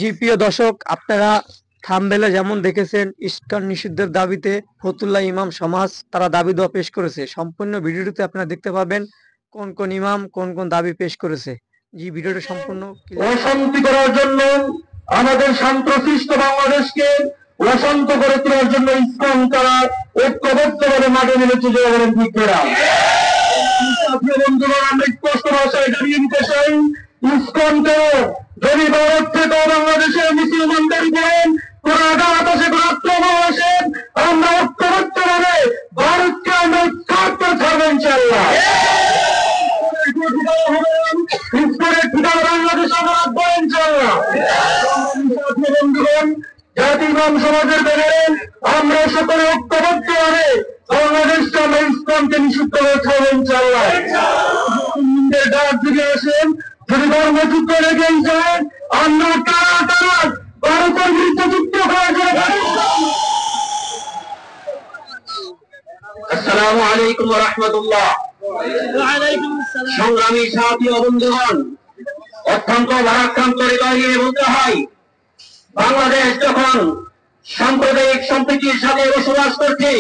জি প্রিয় দর্শক, আপনারা থাম্বনেলে যেমন দেখেছেন, ইস্কন নিষিদ্ধের দাবিতে ফতুল্লাহ ইমাম সমাজ তারা দাবি দেওয়া পেশ করেছে। সম্পূর্ণ ভিডিওটিতে আপনারা দেখতে পাবেন কোন কোন ইমাম কোন কোন দাবি পেশ করেছে। জি, ভিডিওটি সম্পূর্ণ অশান্তি করার জন্য, আমাদের শান্তশিষ্ট বাংলাদেশকে অশান্ত করে তোলার জন্য ইসলাম তারা ঐক্যবদ্ধভাবে মাঠে নেমেছে। জনগণের দিকেরা বন্ধুগণ, আমরা স্পষ্ট ভাষায় জানিয়ে দিতে চাই, ইসকনকে যদি ভারত থেকে বাংলাদেশের মুসলমানদের উপর কোন আঘাত আসে, কোন আক্রমণ আসে, আমরা ঐক্যবদ্ধভাবে ভারতকে আমরা ছাড়তে ছাড়বো ইনশাআল্লাহ। জাতি ইমাম সমাজের ব্যাপারে আমরা সকলে ঐক্যবদ্ধ হবে বাংলাদেশকে আমরা ইসলামকে নিষিদ্ধ করে ছাড়বো ইনশাআল্লাহ। ডাক দিকে আসেন, যদি ধর্মযুদ্ধ লেগে যায় আমরা তারা তারা ভারতের বিরুদ্ধে যুদ্ধ করার জন্য। আসসালামু আলাইকুম ওয়া রাহমাতুল্লাহ। সংগ্রামী সাথী ও বন্ধুগণ, অত্যন্ত ভারাক্রান্ত হৃদয় নিয়ে বলতে হয়, বাংলাদেশ যখন সাম্প্রদায়িক সম্প্রীতির সাথে বসবাস করছে,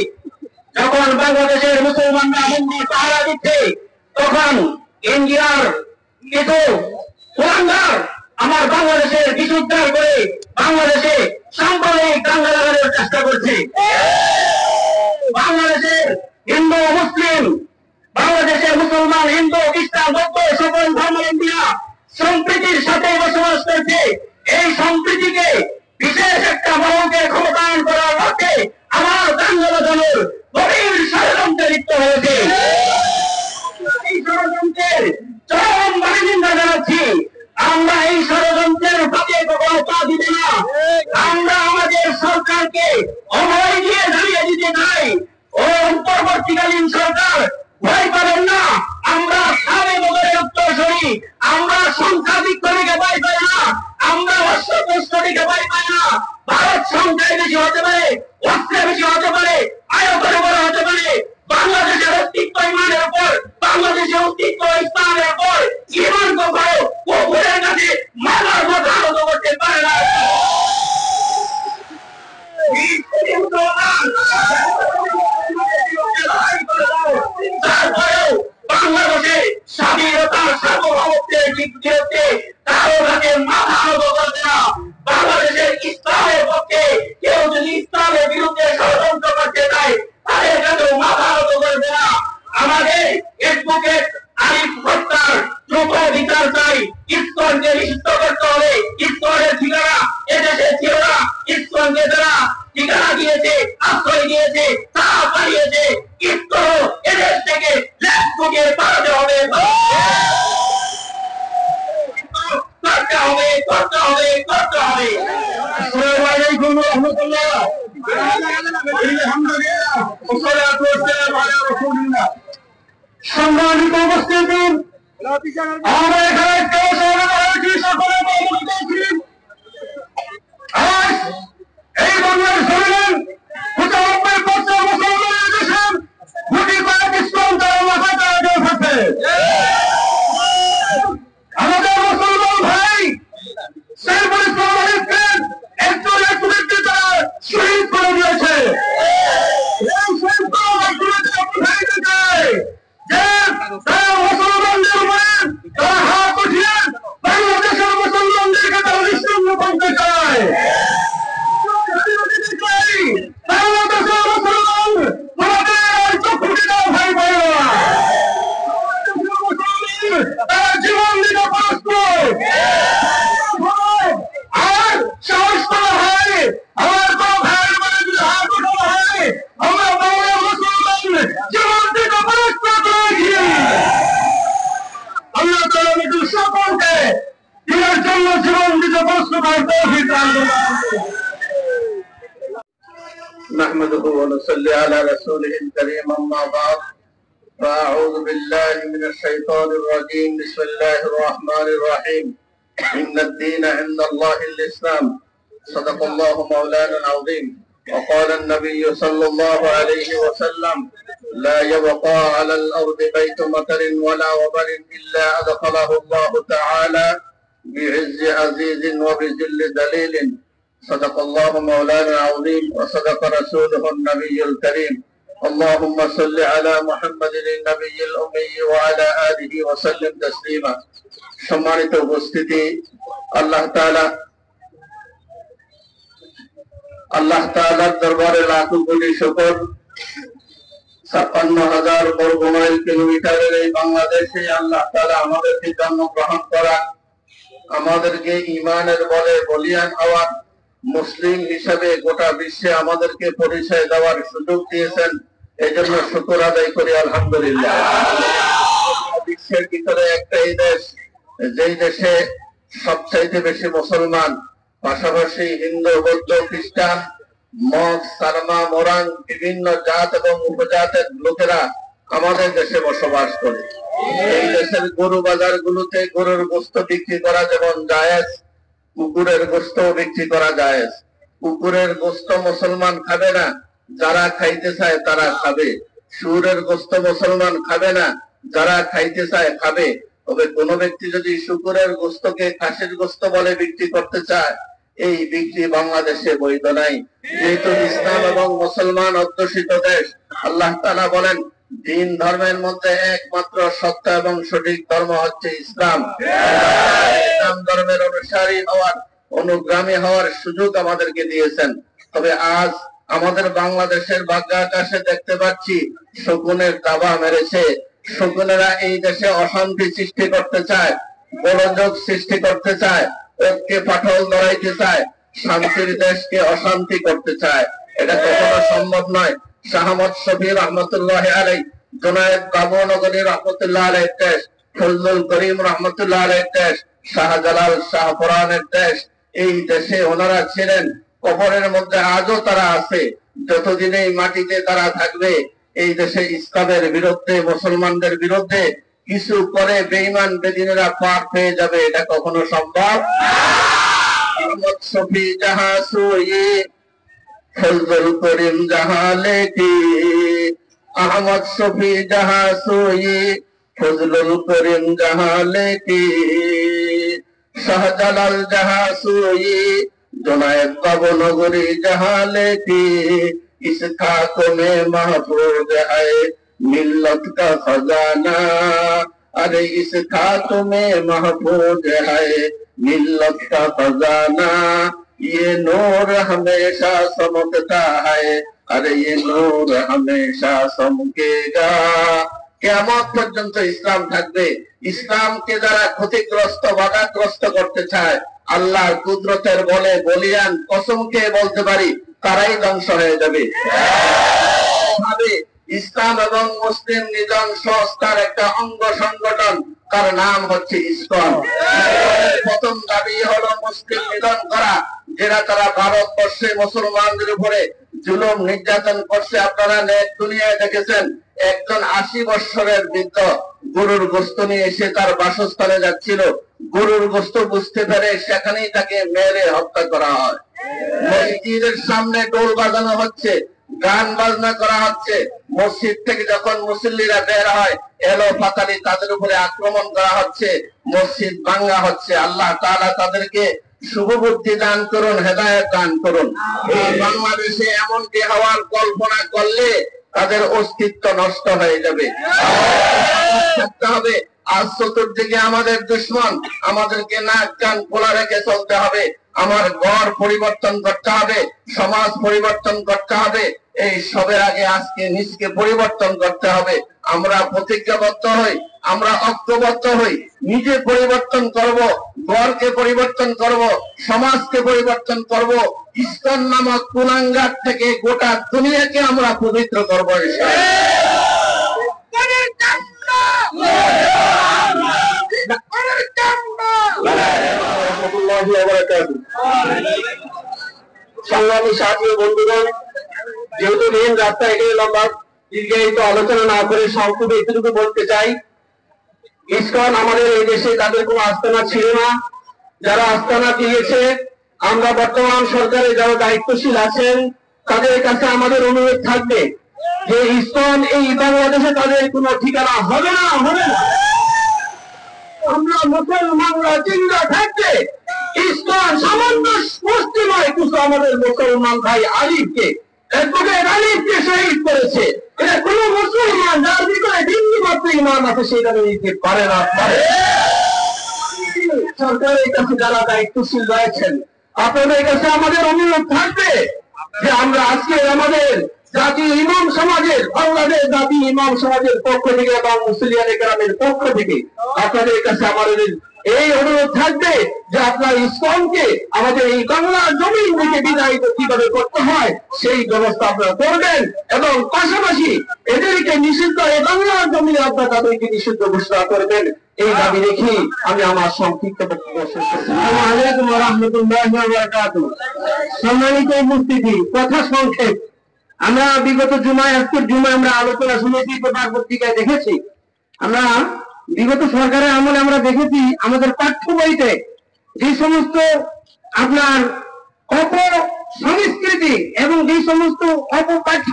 যখন বাংলাদেশের মুসলমানরা মন্দির পাহারা দিচ্ছে, তখন ইন্ডিয়ার কিছু কুলাঙ্গার আমার বাংলাদেশের বিশুদ্ধার করে বাংলাদেশে সাম্প্রদায়িক দাঙ্গা লাগানোর চেষ্টা করছে। বাংলাদেশের হিন্দু মুসলিম, বাংলাদেশের মুসলমান হিন্দু খ্রিস্টান বৌদ্ধ সকল ধর্মাবলম্বীরা সম্প্রীতির সাথে বসবাস করছে। এই সম্প্রীতিকে বিশেষ একটা মহলকে ক্ষমতায়ন করার লক্ষ্যে আমার দাঙ্গা লাগানোর গভীর ষড়যন্ত্রে লিপ্ত হয়েছে। এই ষড়যন্ত্রের চরম নিন্দা জানাচ্ছি। আমরা এই ষড়যন্ত্রের ফাঁকে কখনো পা দিব না। আমরা আমাদের সরকারকে অভয় দিয়ে জানিয়ে দিতে চাই, ও অন্তর্বর্তীকালীন সরকার, ভয় পাবেন না। আমরা সাবে বদলের উত্তরসূরি, আমরা সংখ্যাধিক্যকে ভয় পাই না, আমরা অস্ত্রশস্ত্রকে ভয় পাই না। ভারত সংখ্যায় বেশি হতে পারে, অস্ত্রে বেশি হতে পারে, আয়তনে বড় হতে পারে, বাংলাদেশের অস্তিত্ব ইমানের উপর, বাংলাদেশের অস্তিত্ব ইসলামের উপর, ইমান কখনো কুকুরের কাছে মালার মতো আহত করতে পারে না। তারপরেও বাংলাদেশে স্বাধীনতার সার্বভৌমত্বের বিরুদ্ধে কারো কাছে মাথা নত করবে না। বাংলাদেশের ইসলামের পক্ষে কেউ যদি ইসলামের বিরুদ্ধে ষড়যন্ত্র করতে চায়, তাদের কাছেও মাথা নত করবে না। আমাদের অ্যাডভোকেট আরিফ হত্যার দ্রুত বিচার চাই। ইসকনকে নিষিদ্ধ করতে হবে। ইসকনের ঠিকানা এদেশে ছিল না। ইসকনকে যারা ঠিকানা দিয়েছে, আশ্রয় দিয়েছে, তা পালিয়েছে, ইসকন এদেশ থেকে লেখকে পাঠাতে হবে। করতে হবে, করতে হবে, করতে হবে। আসসালামু আলাইকুম ওয়া রাহমাতুল্লাহ। আলহামদুলিল্লাহ, ওয়াসসালাতু ওয়াসসালামু আলা রাসূলিল্লাহ। সম্মানিত উপস্থিতি, আমরা এখানে সকলে আজ এই বাংলার জমিন 95% মুসলমানের দেশের গুটি কয়েক ইসলাম তারা মাথা চালাতে থাকে। আমাদের মুসলমান ভাই সাইফুল ইসলাম আলিফকে একজন ব্যক্তি তারা শহীদ করে দিয়েছে। এই শহীদ বুঝাইতে চাই যে তারা মুসলমানদের উপরে তারা হাত উঠিয়ে বাংলাদেশের মুসলমানদেরকে তারা নিশ্চিন্ন করতে চায়। বাংলাদেশের মুসলমান তোমাদের চক্ষুটি দাও ভাই বোনেরা, তারা জীবন দিতে প্রস্তুত। আর সাহস করা হয়, আমার কোন ভাইয়ের মানে যদি হাত উঠানো হয়, আমরা বাংলা মুসলমান জীবন দিতে প্রস্তুত রয়েছি। আল্লাহ তাআলা আমাদের সকলকে দিনের জন্য জীবন দিতে প্রস্তুত হওয়ার তৌফিক দান করুন। نحمده ونصلي على رسوله الكريم أما بعد فأعوذ بالله من الشيطان الرجيم بسم الله الرحمن الرحيم إن الدين عند الله الإسلام صدق الله مولانا العظيم وقال النبي صلى الله عليه وسلم لا يبقى على الأرض بيت مطر ولا وبر إلا أدخله الله تعالى بعز عزيز وبذل ذليل. صدق الله مولانا العظيم وصدق رسوله النبي الكريم. اللهم صل على محمد النبي الأمي وعلى آله وسلم تسليما. সম্মানিত উপস্থিতি, আল্লাহ তাআলার দরবারে লাখো কোটি শুকর। ৫৬,০০০ বর্গ মাইল কিলোমিটারের এই বাংলাদেশে আল্লাহ তাআলা আমাদেরকে জন্মগ্রহণ করা, আমাদেরকে ঈমানের বলে বলিয়ান হওয়ার, মুসলিম হিসেবে গোটা বিশ্বে আমাদেরকে পরিচয় দেওয়ার সুযোগ দিয়েছেন। এই জন্য শুকর আদায় করি আলহামদুলিল্লাহ। বিশ্বের ভিতরে একটাই দেশ, যেই দেশে সবচাইতে বেশি মুসলমান, পাশাপাশি হিন্দু, বৌদ্ধ, খ্রিস্টান, মগ, সারমা, মোরাং, বিভিন্ন জাত এবং উপজাতের লোকেরা আমাদের দেশে বসবাস করে। এই দেশের গরু বাজার গুলোতে গরুর গোস্ত বিক্রি করা যেমন জায়েজ, কুকুরের গোস্ত বিক্রি করা জায়েজ। কুকুরের গোস্ত মুসলমান খাবে না, যারা খাইতে চায় তারা খাবে। শুয়োরের গোস্ত মুসলমান খাবে না, যারা খাইতে চায় খাবে। তবে কোন ব্যক্তি যদি শুকুরের গোস্তকে খাসির গোস্ত বলে বিক্রি করতে চায়, এই বিক্রি বাংলাদেশে বৈধ নাই। যেহেতু ইসলাম এবং মুসলমান অধ্যুষিত দেশ, আল্লাহ তাআলা বলেন দিন ধর্মের মধ্যে একমাত্র সত্য এবং সঠিক ধর্ম হচ্ছে ইসলাম। ইসলাম ধর্মের অনুসারী হওয়ার, অনুগামী হওয়ার সুযোগ আমাদেরকে দিয়েছেন। তবে আজ আমাদের বাংলাদেশের ভাগ্য আকাশে দেখতে পাচ্ছি শকুনের দাবা মেরেছে। শকুনেরা এই দেশে অশান্তি সৃষ্টি করতে চায়, গোলযোগ সৃষ্টি করতে চায়, ঐক্যে ফাটল ধরাইতে চায়, শান্তির দেশকে অশান্তি করতে চায়। এটা কখনো সম্ভব নয়। শাহমদ শফি রহমতুল্লাহ আলাইহি, জুনায়েদ বাবুনগরী রহমতুল্লাহ আলাইহির দেশ, ফজলুল করিম রহমতুল্লাহ আলাইহির দেশ, শাহজালাল শাহপুরানের দেশ, এই দেশে ওনারা ছিলেন। কবরের মধ্যে আজও তারা আছে। যতদিন এই মাটিতে তারা থাকবে, এই দেশে ইসলামের বিরুদ্ধে, মুসলমানদের বিরুদ্ধে কিছু করে বেঈমান বেদিনেরা পার পেয়ে যাবে। এটা কখনো সম্ভব? আহমদ শফি যাহা সোয়ে, ফজলুল করিম যাহা লেখি, আহমদ শফি যাহা সোয়ে, ফজলুল করিম যাহা লেখি, শাহজালাল যাহা সোয়ে, জুনায়েদ বাবুনগরী যাহা লেখি, इस खाक में महफूज है मिल्लत का खजाना। अरे इस खाक में महफूज है मिल्लत का खजाना। ये नूर हमेशा चमकता है, अरे ये नूर हमेशा चमकेगा। কিয়ামত পর্যন্ত ইসলাম থাকবে। ইসলামকে যারা ক্ষতিগ্রস্ত, বাধাগ্রস্ত করতে চায়, আল্লাহর কুদরতের বলে বলিয়ান কসমকে বলতে পারি তারাই ধ্বংস হয়ে যাবে। ইসলাম এবং মুসলিম নিধন সংস্থার একটা অঙ্গ সংগঠন, তার নাম হচ্ছে ইসকন। প্রথম দাবি হলো মুসলিম নিধন করা, যেটা তারা ভারতবর্ষে মুসলমানদের উপরে জুলুম নির্যাতন করছে। আপনারা নেট দুনিয়ায় দেখেছেন, একজন ৮০ বৎসরের বৃদ্ধ গরুর গোস্ত নিয়ে এসে তার বাসস্থানে যাচ্ছিল। গরুর গোস্ত বুঝতে পেরে সেখানেই তাকে মেরে হত্যা করা হয়। মসজিদের সামনে ঢোল বাজানো হচ্ছে, গান বাজনা করা হচ্ছে। মসজিদ থেকে যখন মুসল্লিরা বের হয়, এলো পাতালি তাদের উপরে আক্রমণ করা হচ্ছে, মসজিদ ভাঙ্গা হচ্ছে। আল্লাহ তাআলা তাদেরকে শুভবুদ্ধি দান করুন, হেদায়েত দান করুন। এই বাংলাদেশে এমনটি হওয়ার কল্পনা করলে তাদের অস্তিত্ব নষ্ট হয়ে যাবে। থাকতে হবে। আজ চতুর্দিকে আমাদের দুশ্মন, আমাদেরকে নাক কান খোলা রেখে চলতে হবে। আমার ঘর পরিবর্তন করতে হবে, সমাজ পরিবর্তন করতে হবে। এই সবের আগে আজকে নিজকে পরিবর্তন করতে হবে। আমরা প্রতিজ্ঞাবদ্ধ হই, আমরা ঐক্যবদ্ধ হই, নিজে পরিবর্তন করব, ঘরকে পরিবর্তন করব, সমাজকে পরিবর্তন করব। ইসলাম নামক কুলাঙ্গার থেকে গোটা দুনিয়াকে আমরা পবিত্র করব। সংগ্রামী সাথী ও বন্ধুগণ, যেহেতু মেন রাস্তা এখানে লম্বা, দীর্ঘায়িত আলোচনা না করে সংক্ষেপে এতটুকু বলতে চাই, ইসকন আমাদের এই দেশে তাদের কোনো আস্তানা ছিল না। যারা আস্তানা দিয়েছে, আমরা বর্তমান সরকারে যারা দায়িত্বশীল আছেন তাদের কাছে আমাদের অনুরোধ থাকবে যে, ইসকন এই বাংলাদেশে তাদের কোনো ঠিকানা হবে না, হবে না। আমরা মুসলমানরা জিন্দা থাকতে ইসলাম সামান্য মুসলিমায় কিছু আমাদের মুসলমান ভাই আলিফকে অ্যাডভোকেট আলিফকে শহীদ করেছে। এটা কোন মুসলমান যার ভিতরে ভিন্ন মাত্র ইমান আছে সেটা নিতে পারে না। সরকারের কাছে যারা দায়িত্বশীল রয়েছেন, আপনাদের কাছে আমাদের অনুরোধ থাকবে যে আমরা আজকে আমাদের জাতীয় ইমাম সমাজের, বাংলাদেশ জাতীয় ইমাম সমাজের পক্ষ থেকে এবং মুসলিয়ান গ্রামের পক্ষ থেকে আপনাদের কাছে আমাদের এই অনুরোধ থাকবে যে আপনার ইসলামকে আমাদের এই বাংলার জমিন থেকে বিদায়িত কিভাবে করতে হয় সেই ব্যবস্থা আপনারা করবেন এবং পাশাপাশি এদেরকে নিষিদ্ধ, এই বাংলার জমিনে আপনারা তাদেরকে নিষিদ্ধ ঘোষণা করবেন। এই দাবি রেখে আমি আমার সংক্ষিপ্ত বক্তব্য শেষ করছি। আসসালামু আলাইকুম ওয়া রাহমাতুল্লাহি ওয়া বারাকাতুহু। সম্মানিত উপস্থিতি, কথা সংক্ষেপ। আমরা বিগত জুমায়, আজকের জুমায় আমরা আলোচনা শুনেছি, পেপার পত্রিকায় দেখেছি। আমরা বিগত সরকারের আমলে আমরা দেখেছি আমাদের পাঠ্য বইতে যে সমস্ত আপনার অপসংস্কৃতি এবং যে সমস্ত অপপাঠ্য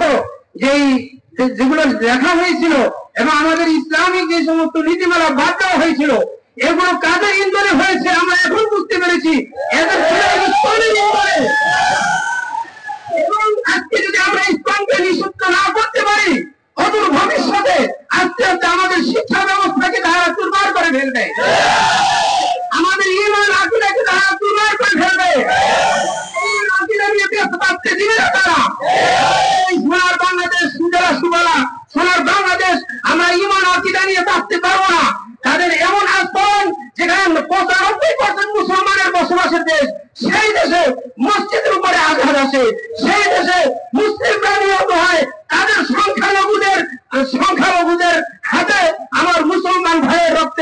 যেগুলো লেখা হয়েছিল এবং আমাদের ইসলামিক যে সমস্ত নীতিমালা বাদ দেওয়া হয়েছিল, এগুলো কাদের ইন্ধনে হয়েছে আমরা এখন বুঝতে পেরেছি। এদের এবং আজকে যদি আমরা ইসলামকে নিষিদ্ধ না করতে পারি, অদূর ভবিষ্যতে আস্তে আস্তে আমাদের শিক্ষা ব্যবস্থাকে তারা চুরমার করে ফেলবে, আমাদের ইমান আকিদাকে তারা চুরমার করে ফেলবে। সোনার বাংলাদেশ, সুজলা সুবলা সোনার বাংলাদেশ আমরা ইমান আকিদা নিয়ে বাঁচতে পারবো না। তাদের এমন আচরণ যেখানে 95% মুসলমানের বসবাসের দেশ, সেই দেশে মসজিদের উপরে আঘাত আসে, সেই দেশে মুসলিমরা নিহত হয়, তাদের সংখ্যালঘুদের হাতে আমার মুসলমান ভাইয়ের রক্তে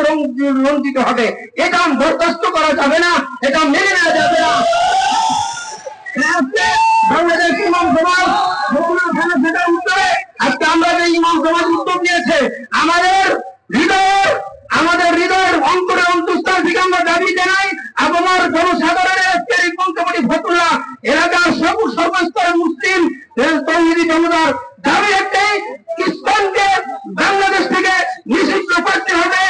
রঞ্জিত হবে। এটা বরদাস্ত করা যাবে না, এটা মেনে নেওয়া যাবে না। বাংলাদেশ ইমাম সমাজ সেটার উত্তরে আজকে আমরা যে ইমাম সমাজ উদ্যোগ নিয়েছে, আমাদের হৃদয়ের অন্তরে অন্তঃস্থল থেকে আমরা দাবি জানাই আমার জনসাধারণের আজকের এই পঞ্চমণি ফতুল্লাহ এলাকার সর্বস্তরের মুসলিম তৌহিদি জনতার দাবি একটাই, ইসলামকে বাংলাদেশ থেকে নিষিদ্ধ করতে হবে।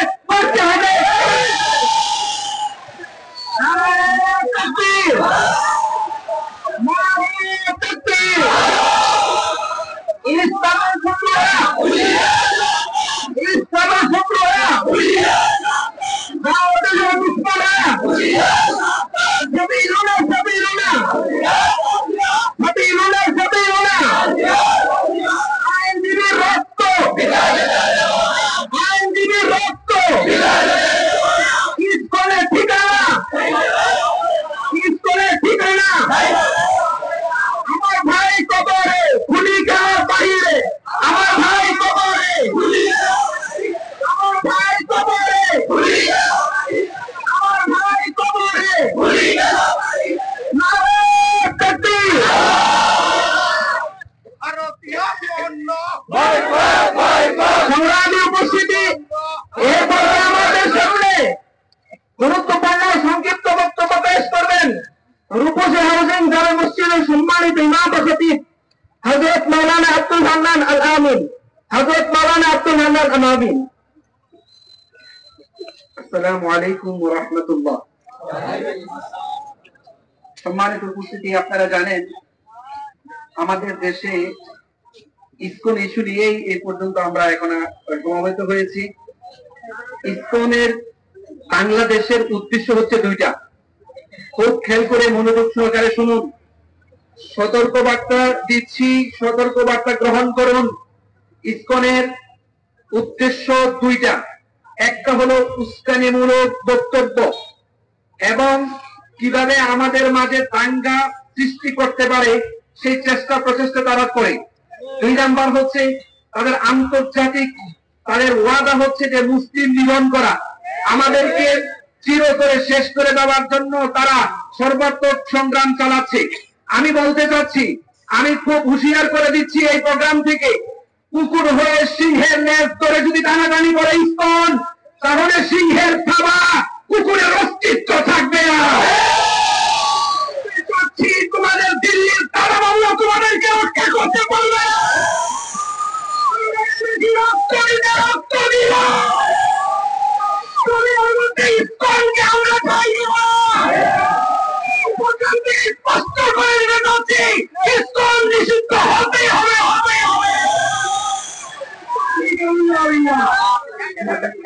সংগ্রামী উপস্থিতি, এরপরে আমাদের সামনে গুরুত্বপূর্ণ সংক্ষিপ্ত বক্তব্য পেশ করবেন রূপসী হাউজিং জামে মসজিদের সম্মানিত ইমাম ও খতিব হযরত মাওলানা আব্দুল হান্নান আল আমিন। আসসালামু আলাইকুম ওয়া রাহমাতুল্লাহ। সম্মানিত উপস্থিতি, আপনারা জানেন আমাদের দেশে ইসকন ইস্যু নিয়েই এই পর্যন্ত আমরা এখন সমাবেত হয়েছি। ইসকনের বাংলাদেশের উদ্দেশ্য হচ্ছে দুইটা, খুব খেয়াল করে মনোযোগ সহকারে শুনুন। সতর্ক বার্তা দিচ্ছি, সতর্ক বার্তা গ্রহণ করুন। ইসকনের উদ্দেশ্য দুইটা, একটা হলো উস্কানিমূলক বক্তব্য এবং কিভাবে আমাদের মাঝে দাঙ্গা সৃষ্টি করতে পারে সেই প্রচেষ্টা তারা করে। দুই নাম্বার হচ্ছে তাদের আন্তর্জাতিক, তাদের ওয়াদা হচ্ছে যে মুসলিম নিধন করা, আমাদেরকে চিরতরে শেষ করে দেওয়ার জন্য তারা সর্বাত্মক সংগ্রাম চালাচ্ছে। আমি বলতে চাচ্ছি, আমি খুব হুঁশিয়ার করে দিচ্ছি এই প্রোগ্রাম থেকে, কুকুর হয়ে সিংহের ন্যাস ধরে যদি টানাটানি করে ইসকন, তাহলে সিংহের থাবা কুকুরের অস্তিত্ব থাকবে না। তোমাদের দিল্লির তারা মামলা তোমাদেরকে রক্ষা করতে পারবে না। রক্ত দিবে, রক্ত দিবে।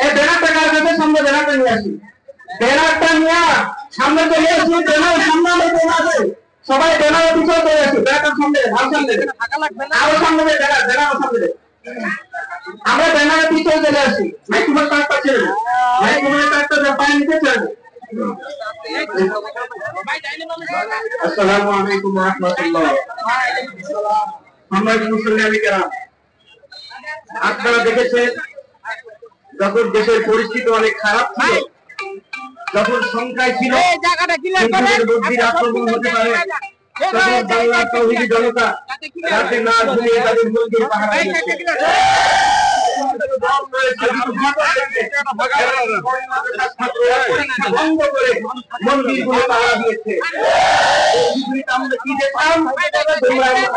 এই ব্যানারটা কার কাছে সামনে ব্যানারটা নিয়ে আসি ব্যানারটা নিয়ে সামনে চলে আসি ব্যানার সামনে আছে সবাই ব্যানারের পিছনে চলে আসি ব্যানারটার সামনে আরো সামনে ব্যানার সামনে আমরা ব্যানারের পিছনে চলে আসি ভাই তোমার কার্ডটা ছেড়ে ভাই তোমার কার্ডটা পায়ে নিতে চাই আসসালামু আলাইকুম ওয়া রাহমাতুল্লাহ আমরা মুসলমানি কেরাম আপনারা দেখেছেন যখন দেশের পরিস্থিতি অনেক খারাপ ছিল যখন সংখ্যায় ছিল আক্রমণ হতে পারে তখন বাংলার তৌহিদি জনতা রাতে না ঘুমিয়ে তাদের মন্দির পাহারা দিয়েছে বন্ধ করে মন্দিরগুলো পাহারা দিয়েছে আমরা কি দেখলাম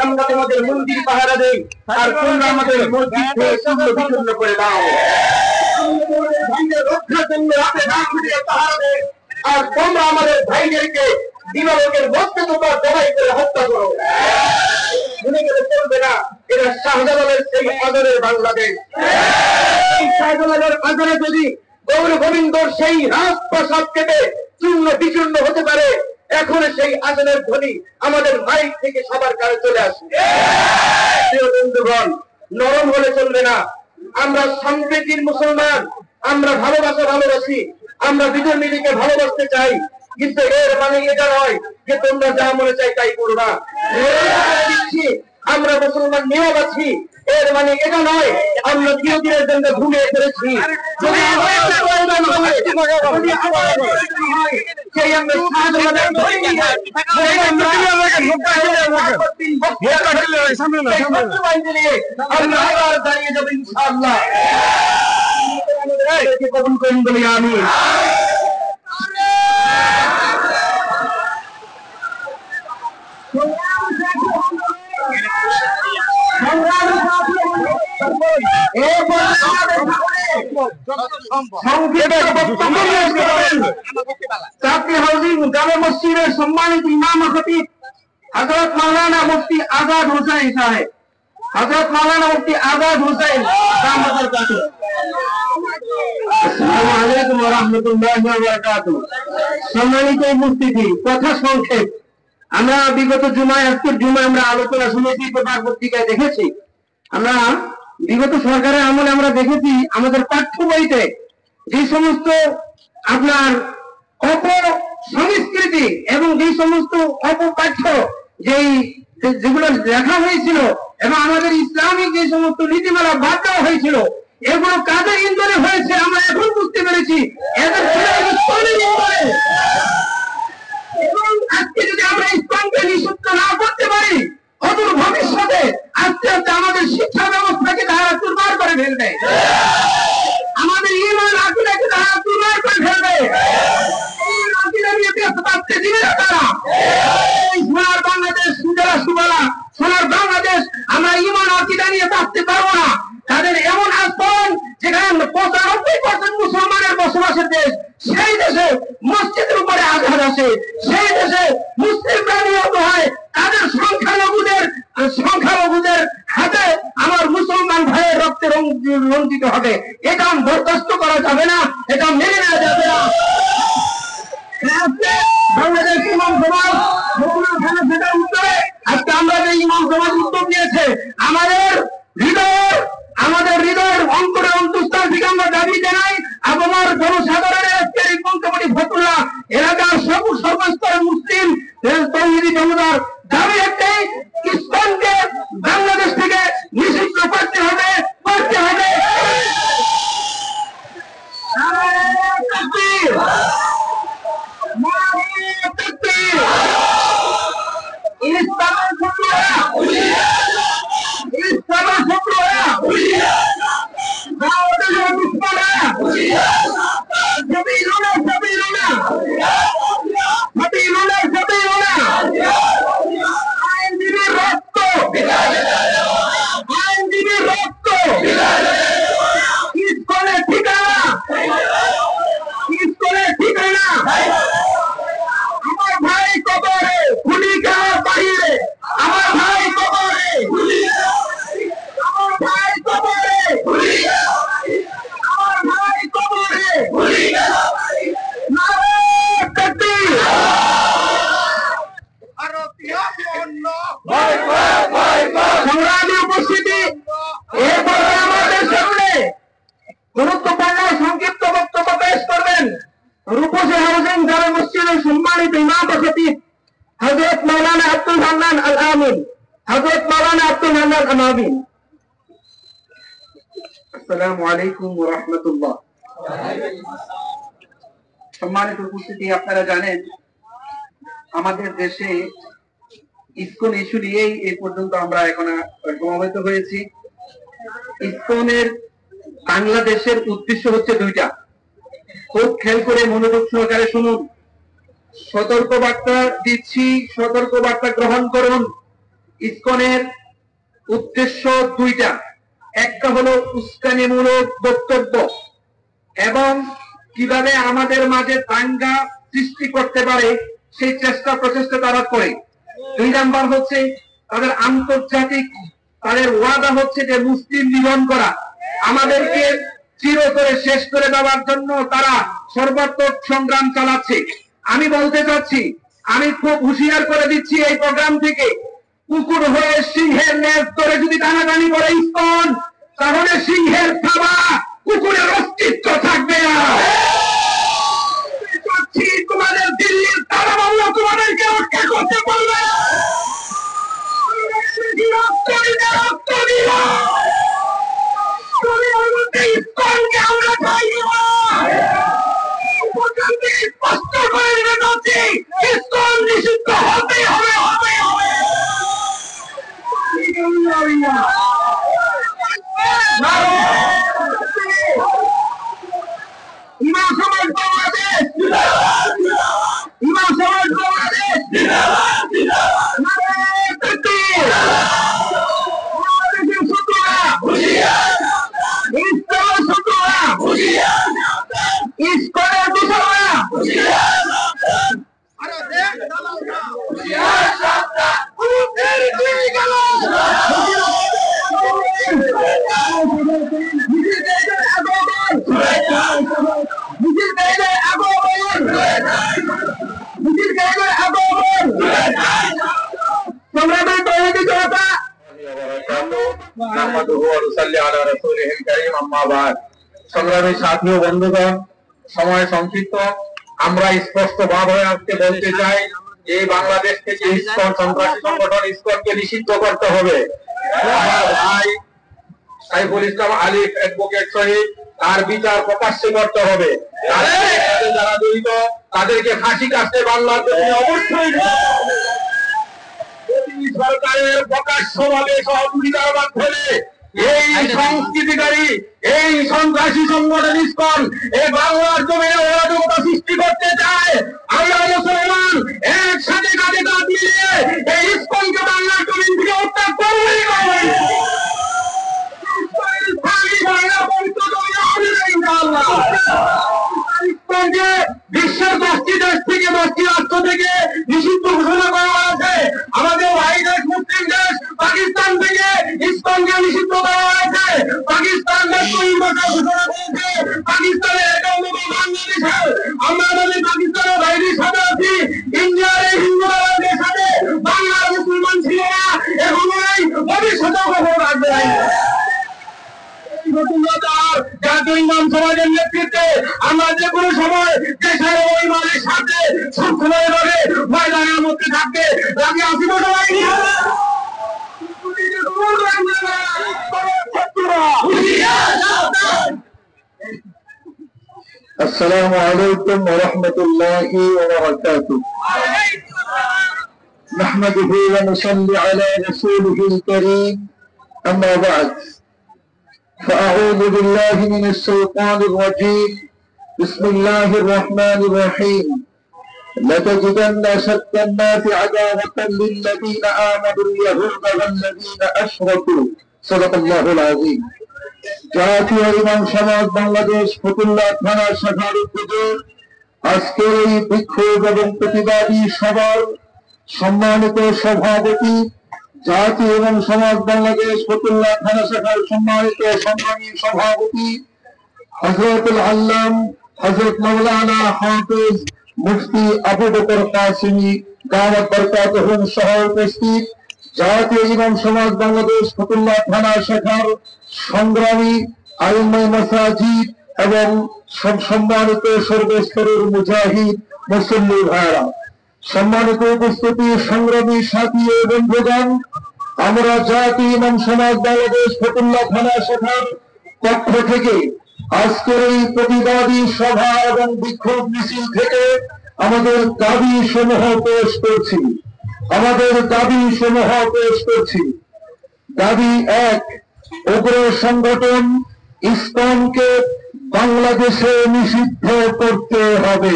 আমরা তোমাদের মন্দির পাহারা দেই আর তোমরা আমাদের মসজিদ বিচ্ছিন্ন করে দাও রক্ষার জন্য রাতে না ঘুরিয়ে পাহারা দেয় আর তোমরা আমাদের ভাইদেরকে দিবালোকের মধ্যে তোমরা জবাই করে হত্যা করো মনে করে চলবে না এটা শাহজালালের সেই আদরের বাংলাদেশ এই শাহজালালের আদরে যদি গৌর গোবিন্দর সেই রাজপ্রাসাদ কেটে চূর্ণ বিচূর্ণ হতে পারে এখন সেই আজানের ধ্বনি আমাদের মাইক থেকে সবার কাছে চলে আসে প্রিয় বন্ধুগণ নরম হলে চলবে না আমরা সম্প্রীতির মুসলমান আমরা ভালোবাসি আমরা বিধর্মীকে ভালোবাসতে চাই কিন্তু এর মানে এটা নয় যে তোমরা যা মনে চাই তাই করবা আমরা মুসলমান নিয়ম আছি এর মানে এটা নয় আমরা চিরদিনের জন্য ঘুমিয়ে ফেলেছি দাঁড়িয়ে যাবো ইনশাআল্লাহ কবুল করুন বলি আমি জামে মসজিদের সম্মানিত ইমাম খতিব হযরত মাওলানা মুফতি আজাদ হোসেন সাহেব হযরত মাওলানা মুফতি আজাদ হোসেন দামাত বরকাতুহু আসসালামু আলাইকুম ওয়া রাহমাতুল্লাহি ওয়া বারাকাতুহু সম্মানিত উপস্থিতি কথা সংক্ষেপ আমরা বিগত জুমায় আজকের জুমায় আমরা আলোচনা শুনেছি পেপার পত্রিকায় দেখেছি আমরা বিগত সরকারের আমলে আমরা দেখেছি আমাদের পাঠ্য বইতে যে সমস্ত আপনার অপসংস্কৃতি এবং যে সমস্ত অপপাঠ্য যেগুলো লেখা হয়েছিল এবং আমাদের ইসলামিক যে সমস্ত নীতিমালা বাদ দেওয়া হয়েছিল এগুলো কাদের ইন্ধনে হয়েছে আমরা এখন বুঝতে পেরেছি এদের এবং আজকে যদি আমরা ইসলামকে নিষিদ্ধ না করতে পারি অদূর ভবিষ্যতে আস্তে আস্তে আমাদের শিক্ষা ব্যবস্থাকে তারা চুরমার করে ফেলবে আমাদের ঈমান আকীদাকে তারা চুরমার করে ফেলবে সোনার বাংলাদেশ সুজলা সুবলা সোনার বাংলাদেশ আমরা ঈমান আকীদা নিয়ে বাঁচতে পারবো না তাদের এমন আচরণ যেখানে 95% মুসলমানের বসবাসের দেশ সেই দেশে মসজিদের উপরে আঘাত আসে সেই দেশে মুসলিমরা নিহত হয় তাদের সংখ্যালঘুদের হাতে আমার মুসলমান ভাইয়ের রক্তে রঞ্জিত হবে এটা বরদাস্ত করা যাবে না এটা মেনে নেওয়া যাবে না বাংলাদেশ ইমাম সমাজ উত্তরে আজকে আমরা যে ইমাম সমাজ উদ্যোগ নিয়েছে আমাদের হৃদয়ের অন্তরে অন্তঃস্থল থেকে আমরা দাবি জানাই আমার জনসাধারণের আজকের এই পঞ্চমটি ফতুল্লাহ এলাকার সর্বস্তরের মুসলিম তৌহিদি জনতার দাবি একটাই ইসলামকে বাংলাদেশ থেকে নিষিদ্ধ করতে হবে হযরত মাওলানা আব্দুল হান্নান আল আমিন, হযরত মাওলানা আব্দুল হান্নান আল আমিন। আসসালামু আলাইকুম ওয়া রাহমাতুল্লাহ। সম্মানিত উপস্থিতি, আপনারা জানেন আমাদের দেশে ইসকন ইস্যু নিয়েই এই পর্যন্ত আমরা এখন সমবেত হয়েছি। ইসকনের বাংলাদেশের উদ্দেশ্য হচ্ছে দুইটা, খুব খেয়াল করে মনোযোগ সহকারে শুনুন। সতর্ক বার্তা দিচ্ছি, সতর্ক বার্তা গ্রহণ করুন। ইসকনের উদ্দেশ্য দুইটা, একটা হলো উস্কানিমূলক বক্তব্য এবং কিভাবে আমাদের মাঝে দাঙ্গা সৃষ্টি করতে পারে সেই চেষ্টা প্রচেষ্টা তারা করে। দুই নাম্বার হচ্ছে তাদের আন্তর্জাতিক, তাদের ওয়াদা হচ্ছে যে মুসলিম নিধন করা, আমাদেরকে চিরতরে শেষ করে দেওয়ার জন্য তারা সর্বাত্মক সংগ্রাম চালাচ্ছে। আমি বলতে চাচ্ছি, আমি খুব হুঁশিয়ার করে দিচ্ছি এই প্রোগ্রাম থেকে, কুকুর হয়ে সিংহের ন্যাস ধরে যদি টানাটানি করে ইসকন, তাহলে সিংহের খাওয়া কুকুরের অস্তিত্ব থাকবে না। তোমাদের দিল্লির তারা মামলা তোমাদেরকে রক্ষা করতে পারবে না। ইসকনকে আমরা চাই না। স্পষ্ট করে দিতে চাচ্ছি, ইসকন নিষিদ্ধ হতে হবে, হবে, হবে। ইমাম সমাজ বাংলাদেশ, ইমাম সমাজ বাংলাদেশ, ইসকনের দোষরা সংগ্রামী সাথী ও বন্ধুগণ, সময় সংক্ষিপ্ত, আমরা স্পষ্ট ভাবে আজকে বলতে চাই, এই বাংলাদেশ থেকে ইসকন সন্ত্রাসী সংগঠন ইসকনকে নিষিদ্ধ করতে হবে। আমার ভাই সাইফুল ইসলাম আলিফ অ্যাডভোকেট শহীদ, তার বিচার প্রকাশ্যে করতে হবে। যারা জড়িত তাদেরকে ফাঁসি কাটতে বাংলার জন্য অবশ্যই সরকারের প্রকাশ্যভাবে সহযোগিতার মাধ্যমে এই সংস্কৃতিকারী, এই সন্ত্রাসী সংগঠন ইসকন এই বাংলার জমিনে অরাজকতা সৃষ্টি করতে চায়। আমরা মুসলমান একসাথে কাঁধে কাঁধ মিলিয়ে এই ইসকনকে বাংলার জমিন থেকে হত্যা করবেই করবে। বিশ্বের 10টি দেশ থেকে, 10টি রাষ্ট্র থেকে নিষিদ্ধ ঘোষণা করা হয়েছে। আমাদের ভাই দেশ, মুসলিম দেশ পাকিস্তান থেকে ইসকনকে নিষিদ্ধ করা হয়েছে। পাকিস্তান দেশ ঘোষণা করেছে পাকিস্তানের বাংলাদেশে। আমরা আমাদের পাকিস্তানের বাইরের সাথে আছি, ইন্ডিয়ার এই হিন্দুদের সাথে বাংলার মুসলমান ছিল না, এখনো এই ভবিষ্যতেও কখনো রাখবে না। জাতীয় ইমাম সমাজের নেতৃত্বে আমরা যে কোনো সময় দেশের ওই মানের সাথে সবসময় ভাবে ময়দানের মধ্যে থাকবে। আমি আসিব সবাই السلام عليكم ورحمة الله وبركاته. نحمده ونصلي على رسوله الكريم، أما بعد، فأعوذ بالله من الشيطان الرجيم. بسم الله الرحمن الرحيم. لتجدن أشد الناس عداوة للذين آمنوا اليهود والذين أشركوا. صدق الله العظيم. জাতীয় ইমাম সমাজ বাংলাদেশ ফতুল্লা থানা শাখার উদ্যোগে আজকের এই বিক্ষোভ এবং প্রতিবাদী সভার সম্মানিত সভাপতি, জাতীয় ইমাম সমাজ বাংলাদেশ ফতুল্লা থানা শাখার সম্মানিত সংগ্রামী সভাপতি হযরতুল আল্লাম হযরত মাওলানা হাফেজ মুফতি আবু বকর কাসেমী দাওয়াত বরকাতুহুম সহ উপস্থিত জাতীয় ইমাম সমাজ বাংলাদেশ ফতুল্লা থানা শাখার সংগ্রামী আইমায়ে মাসাজিদ এবং সম্মানিত সর্বস্তরের মুজাহিদ মুসল্লি ভাইরা, সম্মানিত উপস্থিতি, সংগ্রামী সাথী ও বন্ধুগণ, আমরা জাতীয় ইমাম সমাজ বাংলাদেশ ফতুল্লা থানা শাখার পক্ষ থেকে আজকের এই প্রতিবাদী সভা এবং বিক্ষোভ মিছিল থেকে আমাদের দাবি সমূহ পেশ করছি। দাবি 1, উগ্র সংগঠন ইসকনকে বাংলাদেশে নিষিদ্ধ করতে হবে।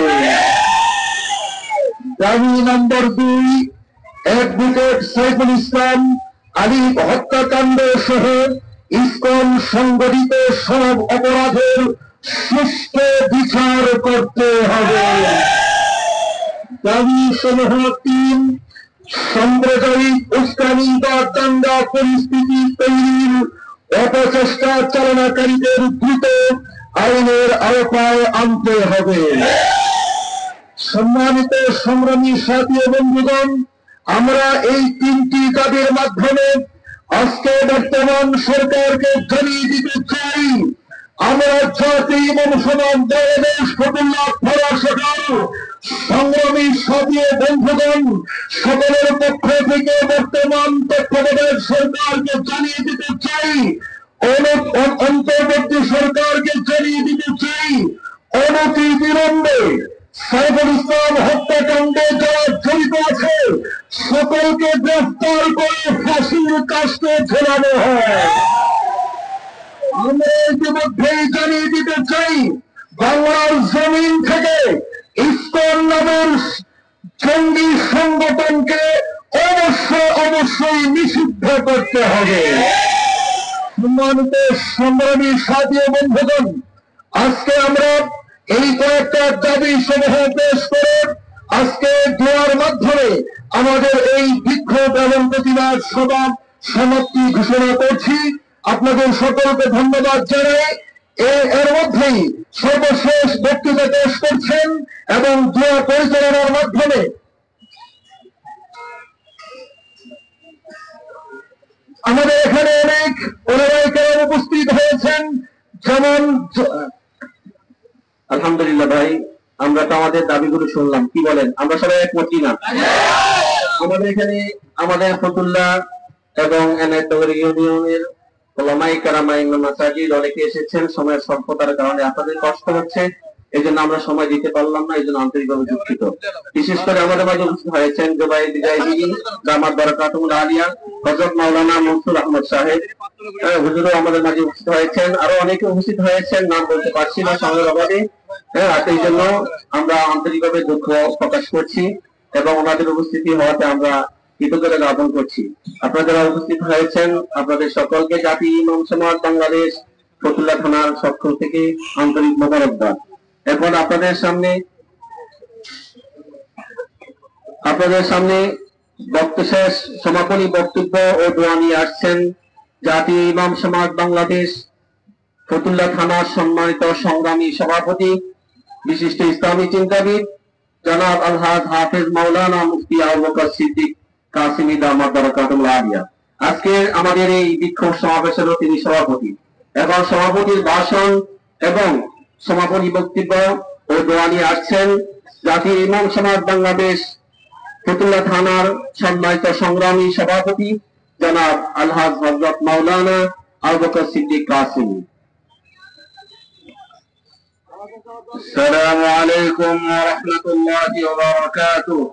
দাবি নম্বর 2, অ্যাডভোকেট সাইফুল ইসলাম আলিফ হত্যাকাণ্ড সহ ইসকন সংগঠিত সব অপরাধের সুষ্ঠু বিচার করতে হবে। দাবি সমূহ 3, সাম্প্রদায়িক উস্কানি বা দাঙ্গা পরিস্থিতি তৈরির অপচেষ্টা চালনাকারীদের দ্রুত আইনের আওতায় আনতে হবে। সম্মানিত সংগ্রামী সাথী ও বন্ধুগণ, আমরা এই 3টি দাবির মাধ্যমে আজকে বর্তমান সরকারকে জানিয়ে দিতে চাই, আমরা জাতীয় ইমাম সমাজ বাংলাদেশ ফতুল্লা থানা শাখার সংগ্রামী সাথী ও বন্ধুগণ সকলের পক্ষ থেকে বর্তমান তত্ত্বাবধায়ক সরকারকে জানিয়ে দিতে চাই, অন্তর্বর্তী সরকারকে জানিয়ে দিতে চাই, অনতি বিলম্বে সাইফুল ইসলাম হত্যাকাণ্ডে যারা জড়িত আছে সকলকে গ্রেফতার করে ফাঁসির কাস্টে ঝোলানো হয়। আমরা ইতিমধ্যেই জানিয়ে দিতে চাই, বাংলার জমিন থেকে ইসকন নামের জঙ্গি সংগঠনকে অবশ্যই নিষিদ্ধ করতে হবে। সম্মানিত সংগ্রামী সাথী ও বন্ধুগণ, আজকে আমরা এই কয়েকটা দাবি সমূহ পেশ করে আজকে দোয়ার মাধ্যমে আমাদের এই বিক্ষোভ এবং প্রতিবাদ সভা সমাপ্তি ঘোষণা করছি। আপনাদের সকলকে ধন্যবাদ জানাই। এর মধ্যেই সর্বশেষ বক্তৃতা পেশ করছেন এবং দোয়া পরিচালনার মাধ্যমে আমাদের এখানে অনেক ওলামায়ে উপস্থিত হয়েছেন, যেমন আলহামদুলিল্লাহ ভাই, আমরা তো আমাদের দাবিগুলো শুনলাম, কি বলেন? আমরা সবাই একমত কিনা? আমাদের এখানে আমাদের ফতুল্লা এবং এনায়েতনগর ইউনিয়নের ওলামায়ে কেরাম, ইমাম মাসাজিদ অনেকে এসেছেন। সময়ের স্বল্পতার কারণে আপনাদের কষ্ট হচ্ছে, এই জন্য আমরা সময় দিতে পারলাম না, এই জন্য আন্তরিকভাবে দুঃখিত। বিশেষ করে আমাদের মাঝে উপস্থিত হয়েছেন জুবাইর বিজয়ী দামাত বারাকাতুল আলিয়া হযরত মাওলানা মনসুর আহমদ সাহেব হুজুরও আমাদের মাঝে উপস্থিত হয়েছেন। আরো অনেকে উপস্থিত হয়েছেন, নাম বলতে পারছি না সময়ের অভাবে। এই জন্য আমরা আন্তরিকভাবে দুঃখ প্রকাশ করছি এবং ওনাদের উপস্থিতি হওয়াতে আমরা কৃতজ্ঞতা জ্ঞাপন করছি। আপনারা যারা উপস্থিত হয়েছেন আপনাদের সকলকে জাতীয় ইমাম সমাজ বাংলাদেশ ফতুল্লা থানার পক্ষ থেকে আন্তরিক মোবারকবাদ। এখন আপনাদের সামনে শেষ সমাপনী বক্তব্য ও দোয়া নিয়ে আসছেন জাতীয় ইমাম সমাজ বাংলাদেশ ফতুল্লা থানার সম্মানিত সংগ্রামী সভাপতি, বিশিষ্ট ইসলামী চিন্তাবিদ জনাব আলহাজ হাফেজ মাওলানা মুফতি আবু বকর সিদ্দিক কাসিমি দামাত বারাকাতুল আলিয়া। আজকে আমাদের এই বিক্ষোভ সমাবেশেরও তিনি সভাপতি এবং সভাপতির ভাষণ এবং সমাপনী বক্তব্য ও দোয়া নিয়ে আসছেন জাতীয় ইমাম সমাজ বাংলাদেশ ফতুল্লা থানার সম্মানিত সংগ্রামী সভাপতি জনাব আলহাজ হযরত মাওলানা আবু বকর সিদ্দিক কাসিমি। আসসালামু আলাইকুম ওয়া রাহমাতুল্লাহি ওয়া বারাকাতুহু।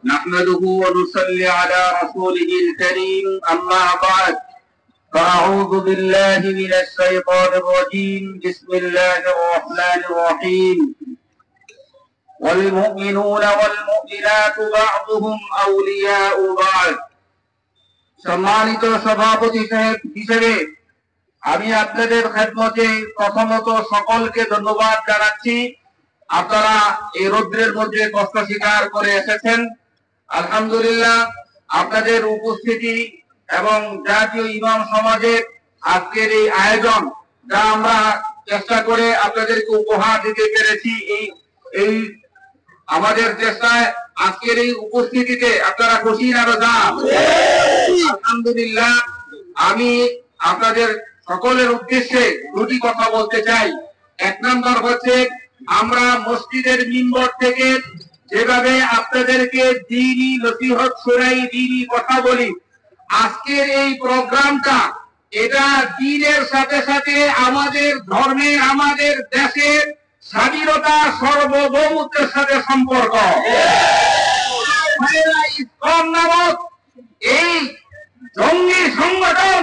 নাহমাদুহু ওয়া নুসাল্লি আলা রাসূলিহিল কারীম, আম্মা বা'দ। فأعوذ بالله من الشيطان الرجيم. بسم الله الرحمن الرحيم. والمؤمنون والمؤمنات بعضهم أولياء بعض. সম্মানিত সভাপতি সাহেব হিসেবে আমি আপনাদের খেদমতে প্রথমত সকলকে ধন্যবাদ জানাচ্ছি। আপনারা এই রৌদ্রের মধ্যে কষ্ট স্বীকার করে এসেছেন। আলহামদুলিল্লাহ, আপনাদের উপস্থিতি এবং জাতীয় ইমাম সমাজের আজকের এই আয়োজন, যা আমরা চেষ্টা করে আপনাদেরকে উপহার দিতে পেরেছি, এই আমাদের চেষ্টায় আজকের এই উপস্থিতিতে আপনারা খুশি না রাজা? আলহামদুলিল্লাহ। আমি আপনাদের সকলের উদ্দেশ্যে দুটি কথা বলতে চাই। এক নম্বর হচ্ছে, আমরা মসজিদের মিম্বর থেকে যেভাবে আপনাদেরকে দ্বীনি নসিহত শোনাই, দ্বীনি কথা বলি, আজকের এই প্রোগ্রামটা এটা দ্বীনের সাথে সাথে আমাদের ধর্মের, আমাদের দেশের স্বাধীনতা সার্বভৌমত্বের সাথে সম্পর্ক। ইসকন নামক এই জঙ্গি সংগঠন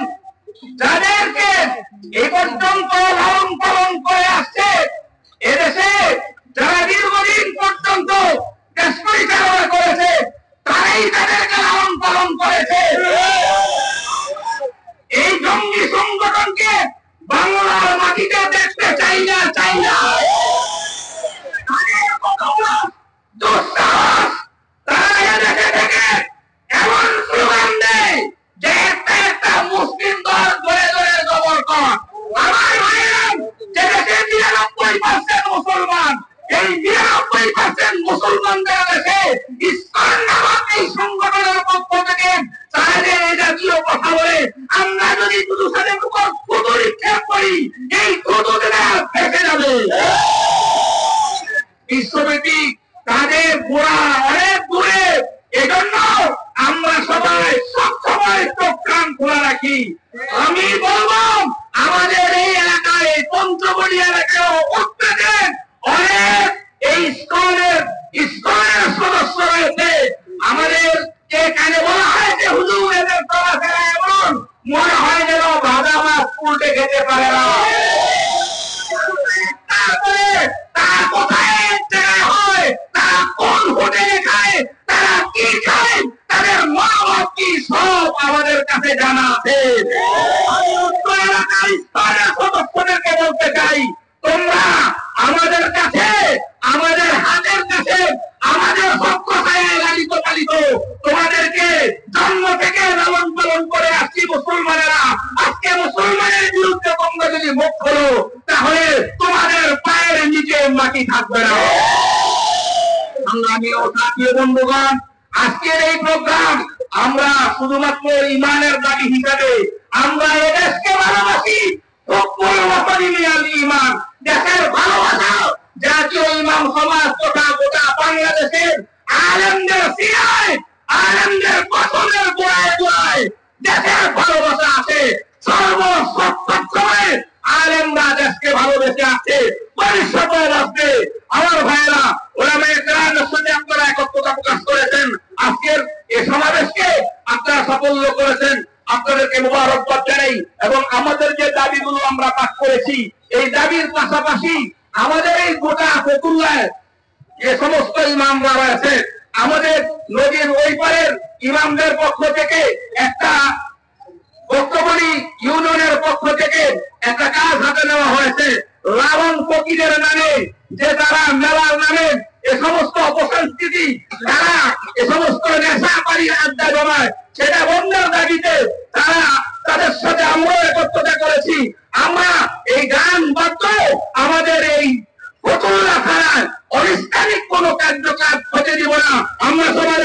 যাদেরকে এ পর্যন্ত লালন পালন করে আসছে, এদেশে যারা দীর্ঘদিন পর্যন্ত দেশ পরিচালনা করেছে তারাই তাদেরকে লালন পালন করেছে। এই জঙ্গি সংগঠনকে বাংলার মাটিতে দেখতে চাই না, চাই না। দুঃসাহস, তারা এদেশে থেকে এমন স্লোগান দেয় যে একটা একটা মুসলিম দল ধরে ধরে জবর কর। আমার ভাইয়েরা, যে দেশে ৯৯% মুসলমান, এই ৯৯% মুসলমানদের দেশে ইসকন নামক এই সংগঠনের পক্ষ থেকে তারা যে এই জাতীয় কথা বলে, আমরা যদি শুধু তাদের উপর থুতু নিক্ষেপ করি, এই থুতু তারা ফেঁসে যাবে। বিশ্বব্যাপী তাদের গোড়া অনেক দূরে, এজন্য আমরা সবাই সবসময় চোখ কান খোলা রাখি। আমি বলবো আমাদের এই এলাকায়, পঞ্চবড়ি এলাকায় অত্যাচার অনেক এই ইসকনের সদস্য রয়েছে। আমাদের যে কানে বলা হয় যে হুজুর এদের চলাফেরা এমন, মনে হয় যেন ভাজা মাছ উল্টে খেতে পারে না। তারপরে তারা কোথায় জায়গায় হয়, তারা কোন হোটেলে খায়, তারা কি খায়, তাদের মনোভাব কি, সব আমাদের কাছে জানা আছে। আমি উত্তর এলাকার স্তরের সদস্যদেরকে বলতে চাই, তোমরা আমাদের কাছে, আমাদের হাতের কাছে, আমাদের সক্ষতায় লালিত পালিত, তোমাদেরকে জন্ম থেকে লালন পালন করে আসছি মুসলমানেরা। আজকে মুসলমানের বিরুদ্ধে তোমরা যদি মুখ খোলো, তাহলে তোমাদের পায়ের নিচে মাটি থাকবে না। সংগ্রামী ও সাথী বন্ধুগণ, আজকের এই প্রোগ্রাম আমরা শুধুমাত্র ইমানের দাবি হিসাবে, আমরা এদেশকে ভালোবাসি, ইমান, দেশের ভালোবাসা, জাতীয় ইমাম সমাজ তথা গোটা বাংলাদেশের আলেমদের সিনায়, আলেমদের পছন্দের গোড়ায় গোড়ায় দেশের ভালোবাসা আছে। সর্বসময় আলেমরা দেশকে ভালোবেসে আছে, ভবিষ্যতে আসবে। আমার ভাইয়েরা, ওলামায়ে কেরামের সাথে আপনারা একত্রতা প্রকাশ করেছেন, আজকের এই সমাবেশকে আপনারা সাফল্য করেছেন, আপনাদেরকে মোবারকবাদ জানাই। এবং আমাদের যে দাবিগুলো আমরা পাঠ করেছি, এই দাবির পাশাপাশি আমাদের এই গোটা ফতুল্লায় যে সমস্ত ইমামরা রয়েছে, আমাদের নদীর ওই পারের ইমামদের পক্ষ থেকে একটা, বক্তবলী ইউনিয়নের পক্ষ থেকে একটা কাজ হাতে নেওয়া হয়েছে। লালন ফকিরের নামে যে তারা মেলার নামে এ সমস্ত অপসংস্কৃতি, তারা এ সমস্ত নেশাপানির আড্ডা জমায়, সেটা বন্ধের দাবিতে তারা তাদের সাথে আমরা একত্রতা করেছি। আমরা এই গান বাদ্য, আমাদের এই ফতুল্লা থানায় অনিস্তানিক কোন কার্যকলাপ হতে দিব না। আমরা সবাই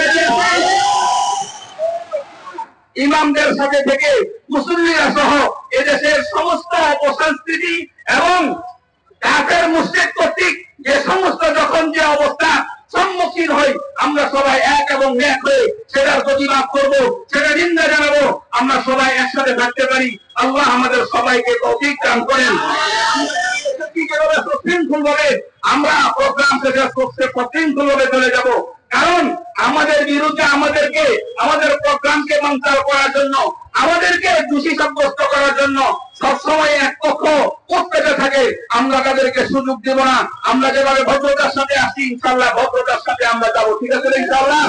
ইমামদের সাথে থেকে মুসল্লিরা সহ এদেশের সমস্ত অপসংস্কৃতি এবং কাফের মুশরিক কর্তৃক যে সমস্ত যখন যে অবস্থা সম্মুখীন হই, আমরা সবাই এক এবং এক হয়ে সেটার প্রতিবাদ করব, সেটা নিন্দা জানাবো। আমরা সবাই একসাথে থাকতে পারি। আল্লাহ আমাদের সবাইকে তৌফিক দান করেন। সুশৃঙ্খলভাবে আমরা প্রোগ্রাম থেকে সুশৃঙ্খলভাবে চলে যাব, কারণ আমাদের বিরুদ্ধে আমাদেরকে, আমাদের প্রোগ্রামকে বানচাল করার জন্য, আমাদেরকে দোষী সাব্যস্ত করার জন্য সবসময় এক পক্ষ উত্তেজে থাকে। আমরা তাদেরকে সুযোগ দেব না। আমরা যেভাবে ভদ্রতার সাথে আসি, ইনশাআল্লাহ ভদ্রতার সাথে আমরা যাবো। ঠিক আছে ইনশাআল্লাহ?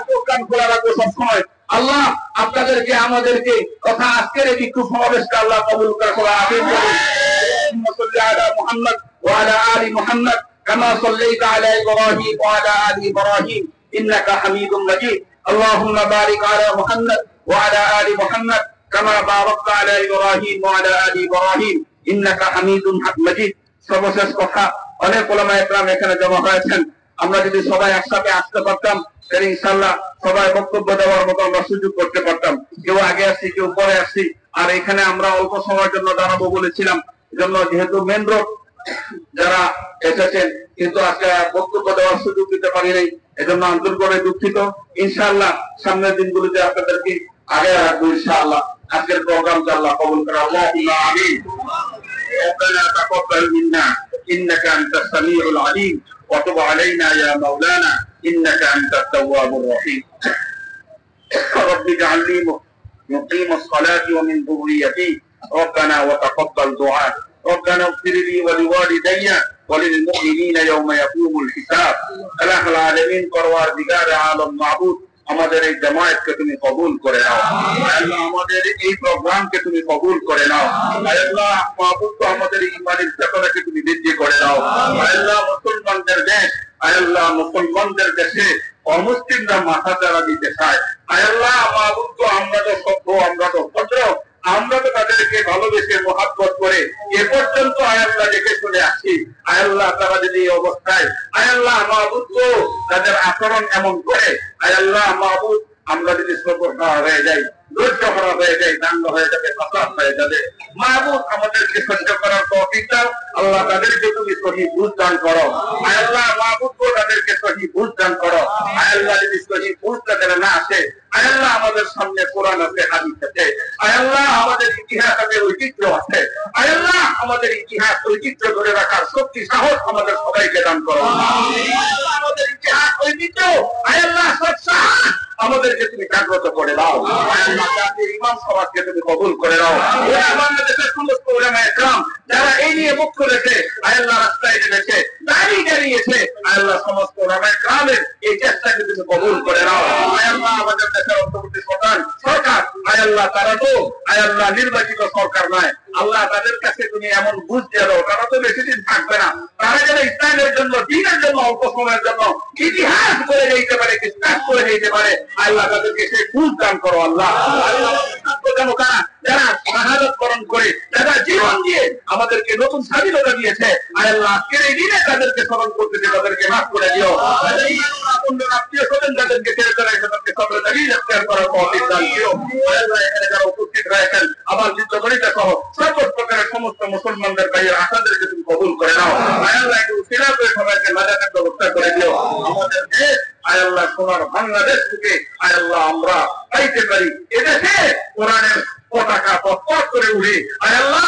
প্রোগ্রাম খোলা রাখবো সবসময়। আল্লাহ আপনাদেরকে, আমাদেরকে তথা আজকের এই বিক্ষোভ সমাবেশকে আল্লাহ কবুল করে আমিন বলুন। মুহাম্মদ ওয়া আলা আলি মুহাম্মদ কামা সাল্লাইতা আলা ইব্রাহিম ওয়া আলা আলি ইব্রাহিম ইন্নাকা হামিদুম মাজিদ। আল্লাহুম্মা বারিক আলা মুহাম্মদ ওয়া আলা আলি মুহাম্মদ কামা বারাকতা আলা ইব্রাহিম ওয়া আলা আলি ইব্রাহিম ইন্নাকা হামিদুম মাজিদ। সর্বশেষ কথা, অনেক ওলামায়ে কেরাম এখানে জমা হয়েছেন। আমরা যদি সবাই একসাথে আসতে পারতাম, তাহলে ইনশাআল্লাহ সবাই বক্তব্য দেওয়ার মতো আমরা সুযোগ করতে পারতাম। কেউ আগে আসছি, কেউ পরে আসছি। আর এখানে আমরা অল্প সময়ের জন্য দাঁড়াবো বলেছিলাম, জন্য যেহেতু মেন রোড, যারা এসেছেন কিন্তু আজকে বক্তব্য দেওয়ার সুযোগ দিতে পারি নাই, এজন্য আন্তরিকভাবে দুঃখিত। ইনশাআল্লাহ সামনের দিনগুলিতে আপনাদেরকে আগে রাখবো ইনশাআল্লাহ। আজকের প্রোগ্রামটা আল্লাহ কবুল করে। আল্লাহুম্মা আমিন। ربنا تقبل منا انك انت السميع العليم وتب علينا يا مولانا انك انت التواب الرحيم. رب اجعلني مقيم الصلاة ومن ذريتي ربنا وتقبل دعاء. ربنا اغفر لي ولوالدي وللمؤمنين يوم يقوم الحساب. اله العالمين পরওয়ারদিগার আলম মাবুদ, আমাদের এই জামায়াতকে তুমি কবুল করে নাও। আল্লাহ আমাদের এই প্রোগ্রামকে তুমি কবুল করে নাও। আল্লাহ মাবুদ, আমাদের ঈমানের চেতনাকে তুমি বৃদ্ধি করে নাও। আল্লাহ মুসলমানদের দেশ, আল্লাহ মুসলমানদের দেশে অমুসলিমরা মাথা চারা দিতে চায়। আল্লাহ মাবুদ, আমরা তো সভ্য, আমরা তো ভদ্র, আমরা তো তাদেরকে ভালোবেসে মহাব্বত করে এ পর্যন্ত আল্লাহ দেখে চলে আসছি। আল্লাহ তারা যদি এই অবস্থায় আল্লাহ মাহবুদ তাদের আচরণ এমন করে, আল্লাহ মাহবুদ আমরা যদি সবর হয়ে যাই, ধৈর্য করা হয়ে যায়, দাঙ্গ হয়ে যাবে, ফাসাদ হয়ে যাবে। মাহবুদ আমাদেরকে সহ্য করার তৌফিক দাও। আল্লাহ তাদেরকে তুমি সহি বুঝ দান করো। আল্লাহ মাহবুদ তাদেরকে সহি বুঝ দান করো। আল্লাহ যদি সহি বুঝ তাদের না আসে, আল্লাহ আমাদের সামনে কোরআন আছে, হাদিস আছে, আল্লাহ আমাদের ইতিহাস আছে, ঐতিহ্য আছে, আল্লাহ আমাদের ইতিহাস ঐতিহ্য ধরে রাখার শক্তি সাহস আমাদের সবাইকে দান করো। আমাদের ইতিহাস ঐতিহ্য আল্লাহ আমাদেরকে তুমি জাগ্রত করে দাও। জাতির ইমাম সমাজকে তুমি কবুল করে দাও। বাংলাদেশের সমস্ত উলামা ইকরাম যারা এই নিয়ে মুখ্য রেখে আল্লাহ রাস্তায় নেমেছে, দাঁড়িয়ে দাঁড়িয়েছে, আল্লাহ সমস্ত উলামা ইকরামের এই চেষ্টাকে তুমি কবুল করে দাও। আল্লাহ আমাদের দেশের অন্তর্বর্তী সরকার আল্লাহ তারা তো আল্লাহ নির্বাচিত সরকার নয়, আল্লাহ তাদের কাছে তুমি এমন বুঝ দিয়ে দাও, তারা তো বেশি দিন থাকবে না, তারা যেন ইসলামের জন্য, দ্বীনের জন্য অল্প সময়ের জন্য ইতিহাস করে যেতে পারে, কাজ করে যেতে পারে। আল্লাহ তাদেরকে সেই বুঝ দান করো। আল্লাহ যারা শাহাদাত বরণ করে, যারা জীবন দিয়ে আমাদেরকে নতুন স্বাধীনতা দিয়েছে, আল্লাহ আজকের এই দিনে তাদেরকে স্মরণ করতেছে, তাদেরকে মাফ করে দিও। আত্মীয় স্বজন যাদেরকে ছেড়ে চলে তাদেরকে সবরে দাঁড়িয়ে রাখতে করার তৌফিক দান দিও। আল্লাহ এখানে যারা উপস্থিত রয়েছেন, আমার চিত্রগণিতা সহ সকল প্রকারের সমস্ত মুসলমানদের ভাইয়ের আশাদেরকে তুমি কবুল করে নাও। আল্লাহ একটু সিরা করে সবাইকে নাজাতের ব্যবস্থা করে দিও। আমাদের দেশ আল্লাহ সোনার বাংলাদেশ থেকে আল্লাহ আমরা পাইতে পারি, এদেশে কোরআনের পতাকা পথ করে উঠে আল্লাহ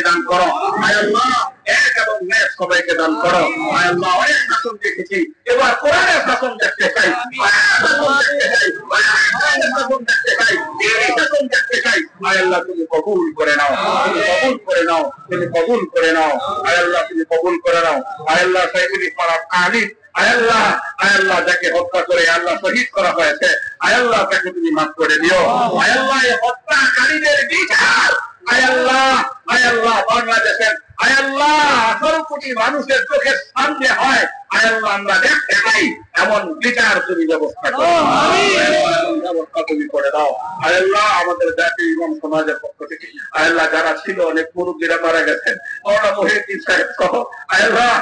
দান করো। আল্লাহ এক এবং ন্যায় সবাইকে দান করো। আল্লাহ অনেক শাসন দেখেছি, এবার কোরআনের শাসন দেখতে চাই, আল্লাহ তুমি কবুল করে নাও, তুমি কবুল করে নাও, তুমি কবুল করে নাও। আল্লাহ তুমি কবুল করে নাও। আল্লাহ সাইফুল ইসলাম আলিফ আল্লাহ আল্লাহ যাকে হত্যা করে আল্লাহ শহীদ করা হয়েছে, আল্লাহ তাকে তুমি মাফ করে দিও। আল্লাহ হত্যাকারীদের বিচার আল্লাহ আল্লাহ বাংলাদেশের আল্লাহ 18 কোটি মানুষের চোখের সামনে হয়, আল্লাহ আমরা দেখতে পাই, এমন বিচার তুমি ব্যবস্থা করো, ব্যবস্থা তুমি করে দাও। আল্লাহ আমাদের জাতীয় ইমাম সমাজের পক্ষ থেকে আল্লাহ যারা ছিল, অনেক মুরব্বীরা মারা গেছেন, মওলানা মুহিউদ্দিন সাহেব সহ আল্লাহ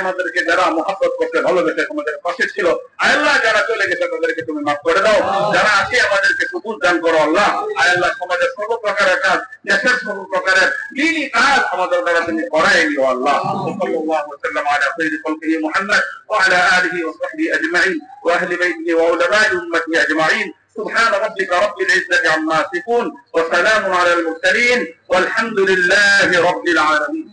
আমাদেরকে যারা মহব্বত করতে ভালোবেসে আমাদের পাশে ছিল, আল্লাহ যারা চলে গেছে তাদেরকে তুমি মাফ করে দাও। যারা আছে আমাদেরকে সুবুল দান করো। আল্লাহ আল্লাহ সমাজের সর্ব প্রকারের কাজ, দেশের সর্ব প্রকারের দ্বীনি কাজ আমাদের দ্বারা তুমি করাই নিও। আল্লাহ সাল্লাল্লাহু আলাইহি ওয়া সাল্লাম আলা খায়রি খালকিহি মুহাম্মদ ওয়া আলা আলিহি ওয়া সাহবিহি আজমাইন ওয়া আহলি বাইতিহি ওয়া উলামা'i উম্মতিহি আজমাইন। سبحان ربك رب العزة عما يصفون وسلام على المرسلين والحمد لله رب العالمين.